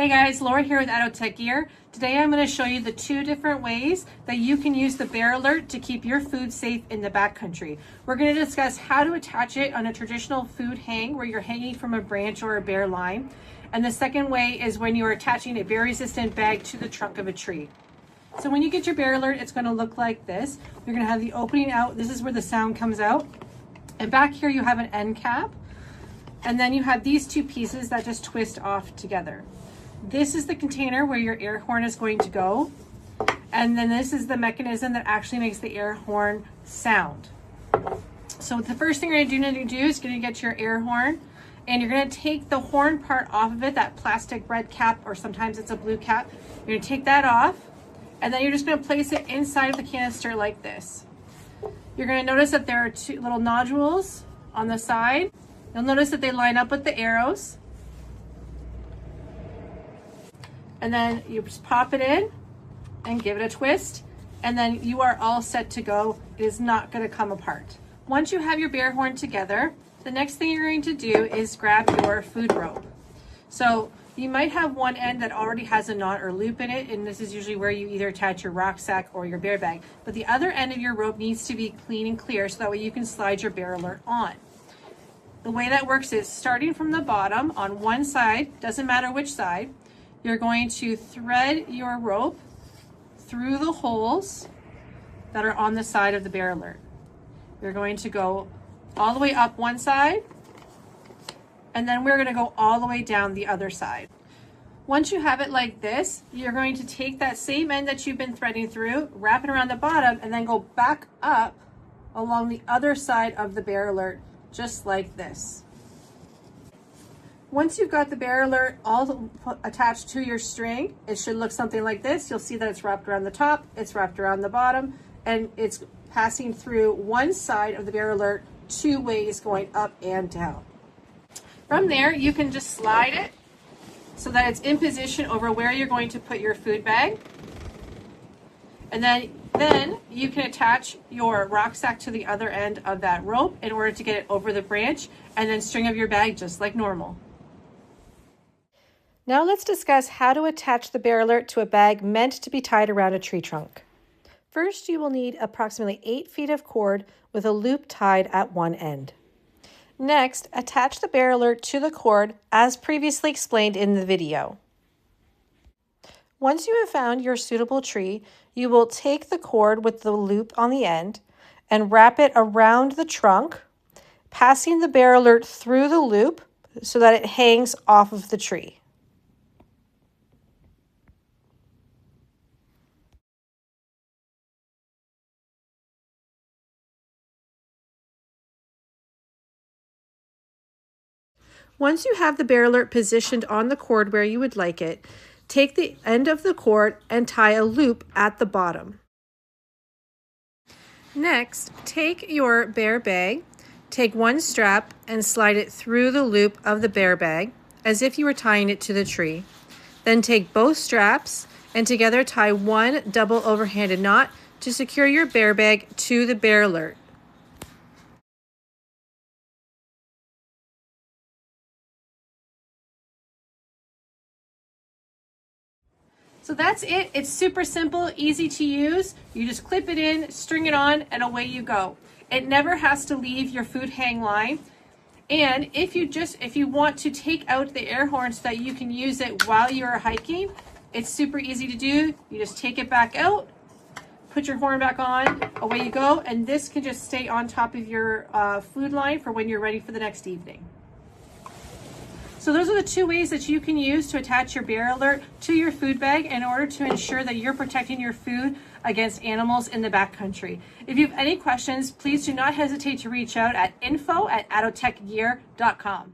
Hey guys, Laura here with Tech Gear. Today I'm going to show you the two different ways that you can use the bear alert to keep your food safe in the backcountry. We're going to discuss how to attach it on a traditional food hang where you're hanging from a branch or a bear line. And the second way is when you're attaching a bear resistant bag to the trunk of a tree. So when you get your bear alert, it's going to look like this. You're going to have the opening out. This is where the sound comes out. And back here you have an end cap. And then you have these two pieces that just twist off together. This is the container where your air horn is going to go. And then this is the mechanism that actually makes the air horn sound. So the first thing you're going to do is going to get your air horn and you're going to take the horn part off of it, that plastic red cap, or sometimes it's a blue cap. You're going to take that off and then you're just going to place it inside of the canister like this. You're going to notice that there are two little nodules on the side. You'll notice that they line up with the arrows. And then you just pop it in and give it a twist, and then you are all set to go. It is not going to come apart. Once you have your bear horn together, the next thing you're going to do is grab your food rope. So you might have one end that already has a knot or loop in it, and this is usually where you either attach your rucksack or your bear bag. But the other end of your rope needs to be clean and clear so that way you can slide your bear alert on. The way that works is starting from the bottom on one side, doesn't matter which side, you're going to thread your rope through the holes that are on the side of the bear alert. You're going to go all the way up one side, and then we're going to go all the way down the other side. Once you have it like this, you're going to take that same end that you've been threading through, wrap it around the bottom, and then go back up along the other side of the bear alert, just like this. Once you've got the bear alert all attached to your string, it should look something like this. You'll see that it's wrapped around the top, it's wrapped around the bottom, and it's passing through one side of the bear alert two ways, going up and down. From there, you can just slide it so that it's in position over where you're going to put your food bag. And then you can attach your rucksack to the other end of that rope in order to get it over the branch, and then string up your bag just like normal. Now let's discuss how to attach the bear alert to a bag meant to be tied around a tree trunk. First, you will need approximately 8 feet of cord with a loop tied at one end. Next, attach the bear alert to the cord as previously explained in the video. Once you have found your suitable tree, you will take the cord with the loop on the end and wrap it around the trunk, passing the bear alert through the loop so that it hangs off of the tree. Once you have the bear alert positioned on the cord where you would like it, take the end of the cord and tie a loop at the bottom. Next, take your bear bag, take one strap and slide it through the loop of the bear bag as if you were tying it to the tree. Then take both straps and together tie one double overhanded knot to secure your bear bag to the bear alert. So that's it. It's super simple, easy to use. You just clip it in, string it on, and away you go. It never has to leave your food hang line. And if you want to take out the air horn so that you can use it while you're hiking, it's super easy to do. You just take it back out, put your horn back on, away you go, and this can just stay on top of your food line for when you're ready for the next evening. So those are the two ways that you can use to attach your bear alert to your food bag in order to ensure that you're protecting your food against animals in the backcountry. If you have any questions, please do not hesitate to reach out at info@attotechgear.com.